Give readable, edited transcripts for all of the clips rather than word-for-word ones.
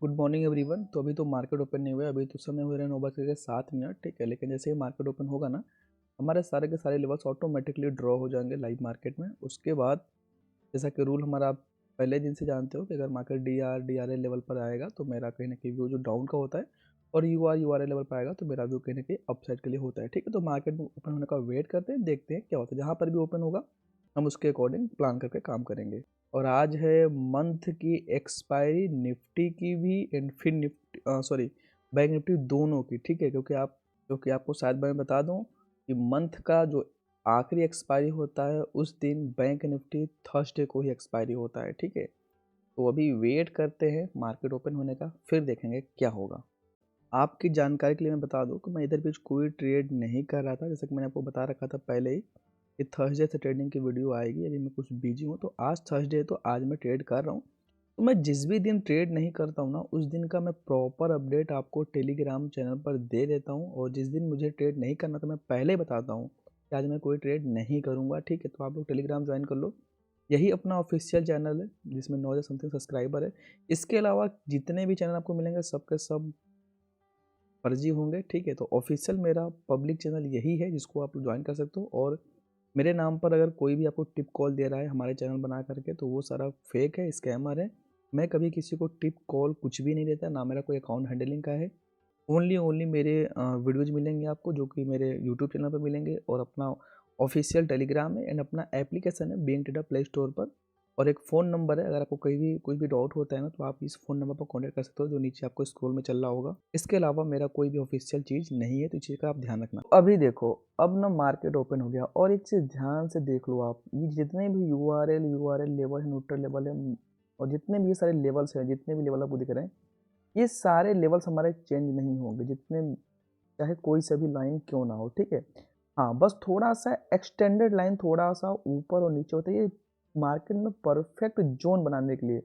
Good morning everyone. तो अभी तो मार्केट ओपन नहीं हुआ है, अभी तो समय हो रहा है 9:07, ठीक है। लेकिन जैसे ही मार्केट ओपन होगा ना, हमारे सारे के सारे लेवल्स ऑटोमेटिकली ड्रॉ हो जाएंगे लाइव मार्केट में। उसके बाद जैसा कि रूल हमारा आप पहले दिन से जानते हो कि अगर market D R A level पर आएगा तो मेरा कहीं ना कहीं व्यू जो डाउन का होता है, और यू आर ए लेवल पर आएगा तो मेरा व्यू कहीं ना कहीं अपसाइड के लिए होता है, ठीक है। तो मार्केट में ओपन होने का वेट करते हैं, देखते हैं क्या होता है। जहाँ पर भी ओपन होगा हम उसके अकॉर्डिंग प्लान करके काम करेंगे। और आज है मंथ की एक्सपायरी, निफ्टी की भी एंड फिर निफ्टी सॉरी बैंक निफ्टी दोनों की, ठीक है। क्योंकि आपको शायद मैं बता दूं कि मंथ का जो आखिरी एक्सपायरी होता है उस दिन बैंक निफ्टी थर्सडे को ही एक्सपायरी होता है, ठीक है। तो अभी वेट करते हैं मार्केट ओपन होने का, फिर देखेंगे क्या होगा। आपकी जानकारी के लिए मैं बता दूं कि मैं इधर बीच कोई ट्रेड नहीं कर रहा था, जैसे कि मैंने आपको बता रखा था पहले ही कि थर्सडे से ट्रेडिंग की वीडियो आएगी। अभी मैं कुछ बिजी हूँ, तो आज थर्सडे है तो आज मैं ट्रेड कर रहा हूँ। तो मैं जिस भी दिन ट्रेड नहीं करता हूँ ना, उस दिन का मैं प्रॉपर अपडेट आपको टेलीग्राम चैनल पर दे देता हूँ। और जिस दिन मुझे ट्रेड नहीं करना तो मैं पहले बताता हूँ कि आज मैं कोई ट्रेड नहीं करूँगा, ठीक है। तो आप लोग टेलीग्राम ज्वाइन कर लो, यही अपना ऑफिशियल चैनल है जिसमें 9,000 समथिंग सब्सक्राइबर है। इसके अलावा जितने भी चैनल आपको मिलेंगे सबके सब फर्जी होंगे, ठीक है। तो ऑफिशियल मेरा पब्लिक चैनल यही है जिसको आप ज्वाइन कर सकते हो। और मेरे नाम पर अगर कोई भी आपको टिप कॉल दे रहा है हमारे चैनल बना करके, तो वो सारा फेक है, स्कैमर है। मैं कभी किसी को टिप कॉल कुछ भी नहीं देता, ना मेरा कोई अकाउंट हैंडलिंग का है। ओनली ओनली मेरे वीडियोज़ मिलेंगे आपको जो कि मेरे यूट्यूब चैनल पर मिलेंगे, और अपना ऑफिशियल टेलीग्राम है एंड अपना एप्लीकेशन है बीइंग ट्रेडर प्ले स्टोर पर। और एक फ़ोन नंबर है, अगर आपको कहीं भी कुछ भी डाउट होता है ना तो आप इस फ़ोन नंबर पर कॉन्टैक्ट कर सकते हो जो नीचे आपको स्क्रॉल में चल रहा होगा। इसके अलावा मेरा कोई भी ऑफिशियल चीज़ नहीं है, तो इस चीज़ का आप ध्यान रखना। अभी देखो, अब ना मार्केट ओपन हो गया, और एक चीज़ ध्यान से देख लो आप, ये जितने भी यू आर एल लेवल है, न्यूट्रल लेवल है, और जितने भी ये सारे लेवल्स हैं, जितने भी लेवल आपको दिख रहे हैं, ये सारे लेवल्स हमारे चेंज नहीं होंगे, जितने चाहे कोई सा भी लाइन क्यों ना हो, ठीक है। हाँ, बस थोड़ा सा एक्सटेंडेड लाइन थोड़ा सा ऊपर और नीचे होता है, ये मार्केट में परफेक्ट जोन बनाने के लिए।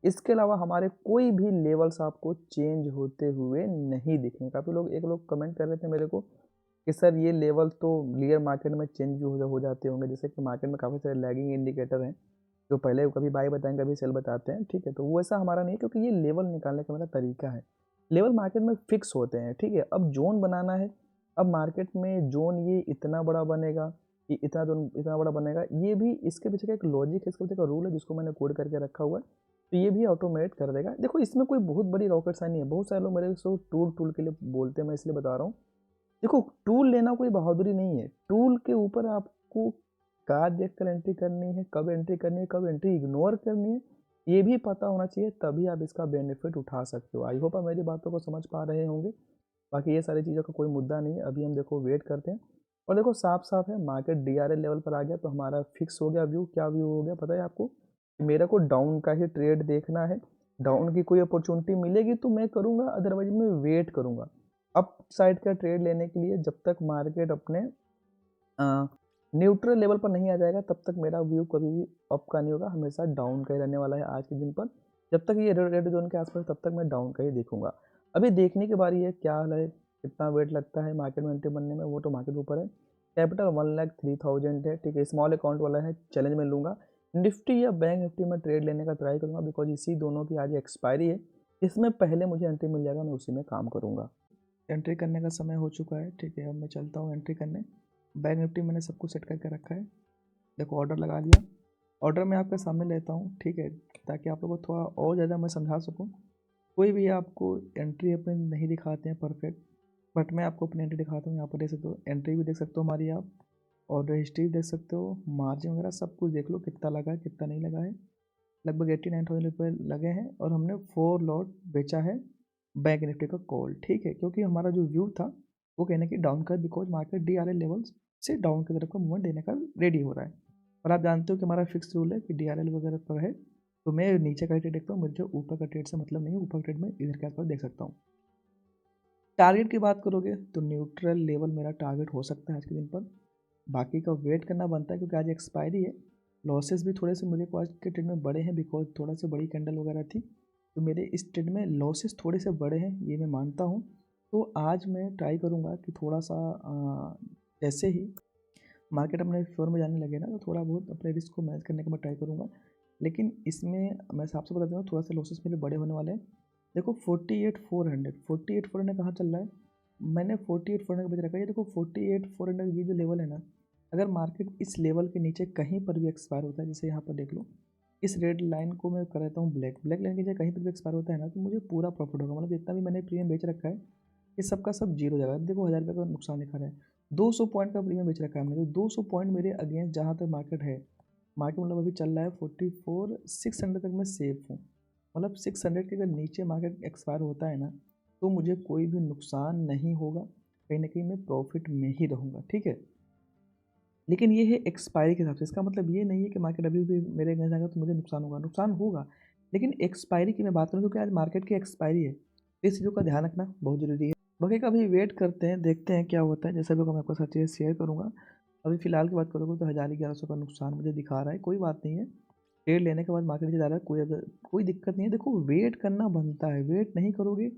इसके अलावा हमारे कोई भी लेवल्स आपको चेंज होते हुए नहीं दिखेंगे। काफ़ी लोग, एक लोग कमेंट कर रहे थे मेरे को कि सर ये लेवल तो क्लियर मार्केट में चेंज भी हो जाते होंगे, जैसे कि मार्केट में काफ़ी सारे लैगिंग इंडिकेटर हैं जो पहले कभी बाय बताएंगे कभी सेल बताते हैं, ठीक है। तो वो ऐसा हमारा नहीं है, क्योंकि ये लेवल निकालने का मेरा तरीका है। लेवल मार्केट में फिक्स होते हैं, ठीक है। अब जोन बनाना है, अब मार्केट में जोन ये इतना बड़ा बनेगा, ये इतना जोन इतना बड़ा बनेगा, ये भी इसके पीछे का एक लॉजिक है, इसके पीछे का रूल है जिसको मैंने कोड करके रखा हुआ है। तो ये भी ऑटोमेट कर देगा। देखो, इसमें कोई बहुत बड़ी रॉकेट साइंस नहीं है। बहुत सारे लोग मेरे से टूल टूल के लिए बोलते हैं, मैं इसलिए बता रहा हूँ। देखो, टूल लेना कोई बहादुरी नहीं है। टूल के ऊपर आपको कहाँ देखकर एंट्री करनी है, कब एंट्री करनी है, कब एंट्री इग्नोर करनी है, ये भी पता होना चाहिए, तभी आप इसका बेनिफिट उठा सकते हो। आई होप आप मेरी बातों को समझ पा रहे होंगे। बाकी ये सारी चीज़ों का कोई मुद्दा नहीं है। अभी हम देखो वेट करते हैं, और देखो साफ साफ है, मार्केट डीआरएल लेवल पर आ गया तो हमारा फिक्स हो गया व्यू। क्या व्यू हो गया पता है आपको? मेरे को डाउन का ही ट्रेड देखना है। डाउन की कोई अपॉर्चुनिटी मिलेगी तो मैं करूँगा, अदरवाइज मैं वेट करूँगा अप साइड का ट्रेड लेने के लिए। जब तक मार्केट अपने न्यूट्रल लेवल पर नहीं आ जाएगा तब तक मेरा व्यू कभी भी अप का नहीं होगा, हमेशा डाउन का ही रहने वाला है आज के दिन पर। जब तक ये रेड जोन के आसपास तब तक मैं डाउन का ही देखूंगा। अभी देखने की बारी है क्या हाल है, कितना वेट लगता है मार्केट में एंट्री बनने में, वो तो मार्केट के ऊपर है। कैपिटल 1,03,000 है, ठीक है। स्मॉल अकाउंट वाला है, चैलेंज में लूँगा। निफ्टी या बैंक निफ्टी में ट्रेड लेने का ट्राई करूँगा, बिकॉज इसी दोनों की आज एक्सपायरी है। इसमें पहले मुझे एंट्री मिल जाएगा, मैं उसी में काम करूँगा। एंट्री करने का समय हो चुका है, ठीक है। अब मैं चलता हूँ एंट्री करने। बैंक निफ्टी मैंने सब कुछ सेट करके रखा है। देखो, ऑर्डर लगा लिया। ऑर्डर मैं आपके सामने लेता हूँ, ठीक है, ताकि आप लोगों को थोड़ा और ज़्यादा मैं समझा सकूँ। कोई भी आपको एंट्री अपनी नहीं दिखाते हैं परफेक्ट, बट मैं आपको अपनी एंट्री दिखाता हूँ। यहाँ पर देख सकते हो, एंट्री भी देख सकते हो हमारी आप, ऑर्डर हिस्ट्री देख सकते हो, मार्जिन वगैरह सब कुछ देख लो, कितना लगा है कितना नहीं लगा है। लगभग 89,000 रुपये लगे हैं, और हमने 4 लॉट बेचा है बैंक निफ्टी का कॉल, ठीक है। क्योंकि हमारा जो व्यू था वो कहने की डाउन का, बिकॉज मार्केट डीआरएल लेवल्स से डाउन की तरफ का मूवमेंट देने का रेडी हो रहा है। और आप जानते हो कि हमारा फिक्स रूल है कि डीआरएल वगैरह पर है तो मैं नीचे का ट्रेड देखता हूँ, मुझे ऊपर का ट्रेड से मतलब नहीं है। ऊपर का ट्रेड में इधर के आसपास देख सकता हूँ। टारगेट की बात करोगे तो न्यूट्रल लेवल मेरा टारगेट हो सकता है आज के दिन पर। बाकी का वेट करना बनता है, क्योंकि आज एक्सपायरी है। लॉसेस भी थोड़े से मुझे को आज के ट्रेड में बड़े हैं, बिकॉज थोड़ा सा बड़ी कैंडल वगैरह थी, तो मेरे इस ट्रेड में लॉसेस थोड़े से बड़े हैं, ये मैं मानता हूँ। तो आज मैं ट्राई करूँगा कि थोड़ा सा जैसे ही मार्केट अपने फ्लोर में जाने लगे ना, तो थोड़ा बहुत अपने रिस्क को मैनेज करने का मैं ट्राई करूँगा। लेकिन इसमें मैं साफ से बता दूँ, थोड़ा सा लॉसेस मेरे बड़े होने वाले हैं। देखो 48,400 कहाँ चल रहा है, मैंने 48,400 का बेच रखा है। ये देखो 48,400 ये जो लेवल है ना, अगर मार्केट इस लेवल के नीचे कहीं पर भी एक्सपायर होता है, जैसे यहाँ पर देख लो, इस रेड लाइन को मैं कर देता हूँ ब्लैक, ब्लैक लाइन की जगह कहीं पर भी एक्सपायर होता है ना, तो मुझे पूरा प्रॉफिट होगा। मतलब जितना भी मैंने प्रीमियम बेच रखा है, ये सब का सब जीरो हो जाएगा। देखो 1000 रुपये का नुकसान दिखा रहा है, 200 पॉइंट का प्रीमियम बेच रखा है हमने, तो 200 पॉइंट मेरे अगेंस्ट जहाँ तक मार्केट है, मार्केट मतलब अभी चल रहा है 44,600 तक मैं सेफ हूँ। मतलब 600 के अगर नीचे मार्केट एक्सपायर होता है ना, तो मुझे कोई भी नुकसान नहीं होगा, कहीं ना कहीं मैं प्रॉफिट में ही रहूँगा, ठीक है। लेकिन ये है एक्सपायरी के हिसाब से, इसका मतलब ये नहीं है कि मार्केट अभी भी मेरे अगेंस्ट जाएगा तो मुझे नुकसान होगा, नुकसान होगा। लेकिन एक्सपायरी की मैं बात करूँ, क्योंकि आज मार्केट की एक्सपायरी है, तो इस चीज़ों का ध्यान रखना बहुत ज़रूरी है। बाकी का अभी वेट करते हैं, देखते हैं क्या होता है। जैसा भी होगा मैं आपको साथ चीज़ें शेयर करूँगा। अभी फ़िलहाल की बात करोगे तो 1000-1100 का नुकसान मुझे दिखा रहा है, कोई बात नहीं है। ट्रेड लेने के बाद मार्केट नीचे जा रहा है, कोई दिक्कत नहीं है। देखो वेट करना बनता है, वेट नहीं करोगे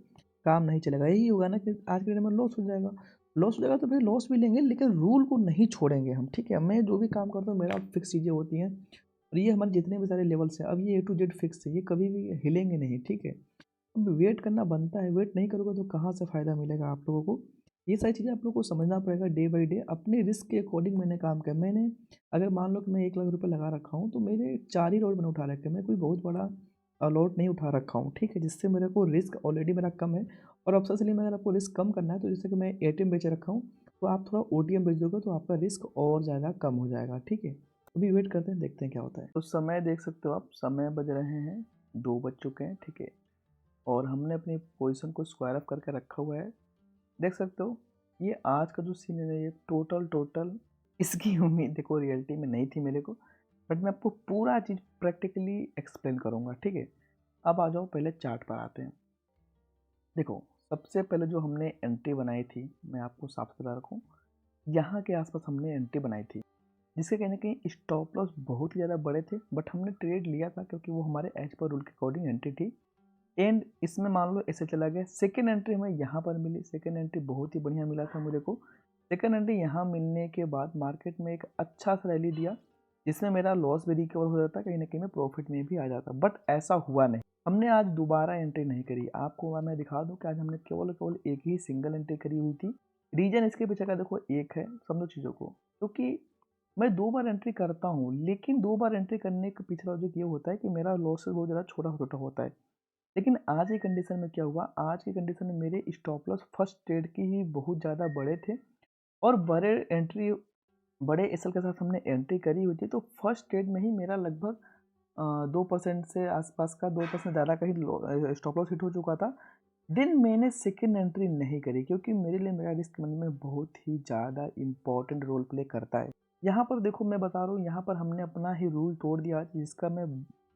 काम नहीं चलेगा। यही होगा ना कि आज के डेट में लॉस हो जाएगा, लॉस हो जाएगा तो फिर लॉस भी लेंगे, लेकिन रूल को नहीं छोड़ेंगे हम, ठीक है। मैं जो भी काम करता हूँ मेरा फिक्स चीज़ें होती हैं, और ये हमारे जितने भी सारे लेवल्स हैं, अब ये A to Z फिक्स है, ये कभी भी हिलेंगे नहीं, ठीक है। अब वेट करना बनता है, वेट नहीं करोगे तो कहाँ से फ़ायदा मिलेगा आप लोगों को। ये सारी चीज़ें आप लोगों को समझना पड़ेगा डे बाई डे, अपने रिस्क के अकॉर्डिंग मैंने काम किया। मैंने अगर मान लो कि मैं 1 लाख रुपये लगा रखा हूँ, तो मेरे 4 ही लॉट मैंने उठा रखे हैं, मैं कोई बहुत बड़ा लॉट नहीं उठा रखा हूँ, ठीक है। जिससे मेरे को रिस्क ऑलरेडी मेरा कम है, और ऑब्वियसली में अगर आपको रिस्क कम करना है, तो जैसे कि मैं एटीएम बेच रखा हूँ, तो आप थोड़ा ओटीएम बेच दोगे तो आपका रिस्क और ज़्यादा कम हो जाएगा, ठीक है। अभी वेट करते हैं, देखते हैं क्या होता है। तो समय देख सकते हो आप, समय बज रहे हैं 2 बज चुके हैं, ठीक है। और हमने अपनी पोजीशन को स्क्वायर अप करके रखा हुआ है, देख सकते हो। ये आज का जो सीन है, ये टोटल इसकी उम्मीद देखो रियलिटी में नहीं थी मेरे को, बट मैं आपको पूरा चीज़ प्रैक्टिकली एक्सप्लेन करूँगा, ठीक है। अब आ जाओ, पहले चार्ट पर आते हैं। देखो सबसे पहले जो हमने एंट्री बनाई थी, मैं आपको साफ सुथरा रखूँ, यहाँ के आसपास हमने एंट्री बनाई थी, जिसके कहीं ना कहीं स्टॉप लॉस बहुत ही ज़्यादा बड़े थे, बट हमने ट्रेड लिया था क्योंकि वो हमारे एज पर रूल के अकॉर्डिंग एंट्री थी। एंड इसमें मान लो ऐसे चला गया, सेकेंड एंट्री हमें यहाँ पर मिली, सेकेंड एंट्री बहुत ही बढ़िया मिला था मुझे को। सेकेंड एंट्री यहाँ मिलने के बाद मार्केट में एक अच्छा सा रैली दिया, जिसमें मेरा लॉस भी रिकवर हो जाता, कहीं ना कहीं मैं प्रॉफिट में भी आ जाता, बट ऐसा हुआ नहीं। हमने आज दोबारा एंट्री नहीं करी, आपको मैं दिखा दूं कि आज हमने केवल केवल एक ही सिंगल एंट्री करी हुई थी। रीजन इसके पीछे का देखो एक है, समझो चीज़ों को, क्योंकि मैं 2 बार एंट्री करता हूँ, लेकिन 2 बार एंट्री करने के पीछे लॉजिक ये होता है कि मेरा लॉस बहुत ज़्यादा छोटा छोटा होता है। लेकिन आज की कंडीशन में क्या हुआ, आज की कंडीशन में मेरे स्टॉप लॉस फर्स्ट ट्रेड की ही बहुत ज़्यादा बड़े थे, और बड़े एसएल के साथ हमने एंट्री करी हुई थी, तो फर्स्ट ट्रेड में ही मेरा लगभग 2% से आसपास का, 2% ज़्यादा का ही स्टॉप लॉस हिट हो चुका था। देन मैंने सेकेंड एंट्री नहीं करी, क्योंकि मेरे लिए मेरा रिस्क मैनेजमेंट बहुत ही ज़्यादा इंपॉर्टेंट रोल प्ले करता है। यहाँ पर देखो मैं बता रहा हूँ, यहाँ पर हमने अपना ही रूल तोड़ दिया, जिसका मैं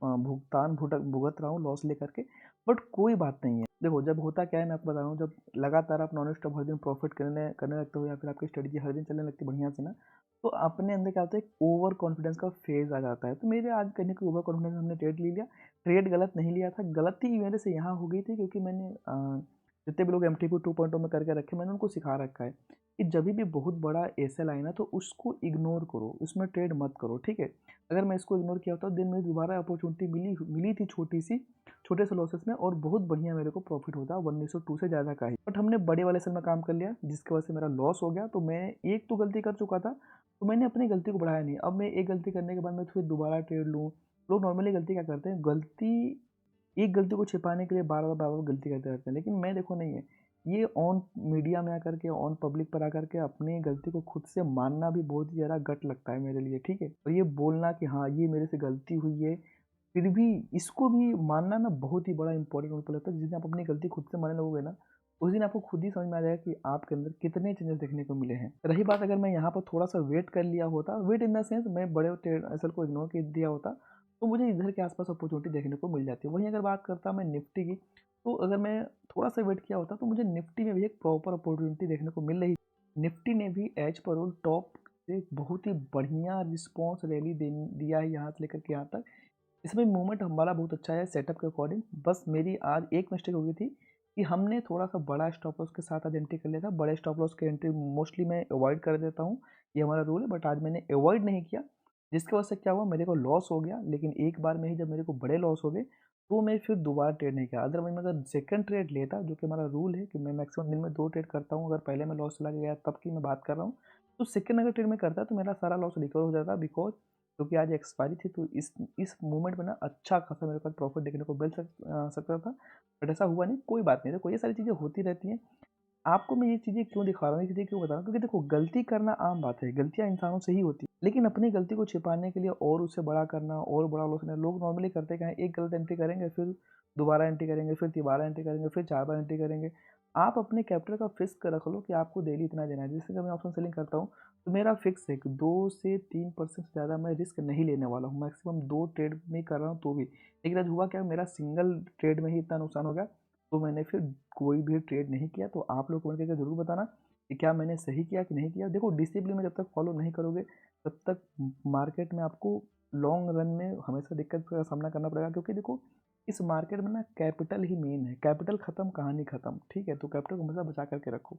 भुगतान भुगत रहा हूँ लॉस लेकर के, बट कोई बात नहीं है। देखो जब होता क्या है, मैं आपको बता रहा हूँ, जब लगातार आप नॉन स्टॉप हर दिन प्रॉफिट करने लगते हो, या फिर आपकी स्ट्रेटजी हर दिन चलने लगती है बढ़िया से ना, तो अपने अंदर क्या होता है, एक ओवर कॉन्फिडेंस का फेज आ जाता है। तो मेरे आज करने की ओवर कॉन्फिडेंस हमने ट्रेड ले लिया, ट्रेड गलत नहीं लिया था, गलती मेरे से यहाँ हो गई थी, क्योंकि मैंने जितने भी लोग एम टी पी 2.0 में करके रखे, मैंने उनको सिखा रखा है कि जब भी बहुत बड़ा एसएल आए ना, तो उसको इग्नोर करो, उसमें ट्रेड मत करो, ठीक है। अगर मैं इसको इग्नोर किया होता, दिन में दोबारा अपॉर्चुनिटी मिली मिली थी छोटी सी, छोटे से लॉसेस में, और बहुत बढ़िया मेरे को प्रॉफिट होता 1:2 से ज़्यादा का ही, बट हमने बड़े वाले सेल में काम कर लिया, जिसकी वजह से मेरा लॉस हो गया। तो मैं एक तो गलती कर चुका था, तो मैंने अपनी गलती को बढ़ाया नहीं। अब मैं एक गलती करने के बाद मैं फिर दोबारा ट्रेड लूँ। लोग नॉर्मली गलती क्या करते हैं, एक गलती को छिपाने के लिए बार बार गलती करते रहते हैं, लेकिन मैं देखो नहीं है, ये ऑन मीडिया में आकर के, ऑन पब्लिक पर आकर के अपनी गलती को खुद से मानना भी बहुत ही ज़्यादा गट लगता है मेरे लिए, ठीक है। और ये बोलना कि हाँ ये मेरे से गलती हुई है, फिर भी इसको भी मानना ना बहुत ही बड़ा इंपॉर्टेंट रोल प्ले होता है। जिस दिन आप अपनी गलती खुद से मानने लगोगे ना, उस दिन आपको खुद ही समझ में आ जाएगा कि आपके अंदर कितने चेंजेस देखने को मिले हैं। रही बात, अगर मैं यहाँ पर थोड़ा सा वेट कर लिया होता, वेट इन द सेंस मैं बड़े असल को इग्नोर कर दिया होता, तो मुझे इधर के आसपास अपॉर्चुनिटी देखने को मिल जाती है। वहीं अगर बात करता मैं निफ्टी की, तो अगर मैं थोड़ा सा वेट किया होता, तो मुझे निफ्टी में भी एक प्रॉपर अपॉर्चुनिटी देखने को मिल रही। निफ्टी ने भी एज पर रोल टॉप से बहुत ही बढ़िया रिस्पॉन्स रैली दिया है यहाँ से लेकर के यहाँ तक। इसमें मूवमेंट हमारा बहुत अच्छा है सेटअप के अकॉर्डिंग। बस मेरी आज एक मिस्टेक हो गई थी कि हमने थोड़ा सा बड़ा स्टॉप लॉस के साथ आज एंट्री कर लिया था। बड़े स्टॉप लॉस के एंट्री मोस्टली मैं अवॉइड कर देता हूँ, ये हमारा रूल है, बट आज मैंने अवॉइड नहीं किया, जिसकी वजह से क्या हुआ, मेरे को लॉस हो गया। लेकिन एक बार में ही जब मेरे को बड़े लॉस हो गए, तो मैं फिर दोबारा ट्रेड नहीं किया। अदरवाइज़ मैं अगर सेकंड ट्रेड लेता, जो कि हमारा रूल है कि मैं मैक्सिमम दिन में 2 ट्रेड करता हूँ, अगर पहले में लॉस चला गया तब की मैं बात कर रहा हूँ, तो सेकंड अगर ट्रेड मैं करता तो मेरा सारा लॉस रिकवर हो जाता, बिकॉज़ क्योंकि आज एक्सपायरी थी, तो इस मोमेंट में ना अच्छा खासा मेरे पास प्रॉफ़िट देखने को मिल सकता था। बट ऐसा हुआ नहीं, कोई बात नहीं। देखो ये सारी चीज़ें होती रहती हैं। आपको मैं ये चीज़ें क्यों दिखा रहा हूँ, ये चीज़ें क्यों बता रहा हूँ, क्योंकि देखो गलती करना आम बात है, गलतियाँ इंसानों से ही होती हैं। लेकिन अपनी गलती को छिपाने के लिए और उससे बड़ा करना और बड़ा लॉस लेना, लोग नॉर्मली करते क्या हैं, एक गलत एंट्री करेंगे, फिर दोबारा एंट्री करेंगे, फिर तिबारा एंट्री करेंगे, फिर 4 बार एंट्री करेंगे। आप अपने कैपिटल का फिक्स रख लो कि आपको डेली इतना देना है। जैसे कि मैं ऑप्शन सेलिंग करता हूँ, तो मेरा फिक्स है कि 2 से 3% से ज़्यादा मैं रिस्क नहीं लेने वाला हूँ। मैक्सिमम 2 ट्रेड में कर रहा हूँ तो भी। लेकिन आज हुआ क्या, मेरा सिंगल ट्रेड में ही इतना नुकसान हो गया, तो मैंने फिर कोई भी ट्रेड नहीं किया। तो आप लोग कमेंट करके ज़रूर बताना कि क्या मैंने सही किया कि नहीं किया। देखो डिसिप्लिन में जब तक फॉलो नहीं करोगे, तब तक मार्केट में आपको लॉन्ग रन में हमेशा दिक्कत का सामना करना पड़ेगा, क्योंकि देखो इस मार्केट में ना कैपिटल ही मेन है। कैपिटल खत्म, कहानी खत्म। ठीक है, तो कैपिटल को हमेशा बचा करके रखो।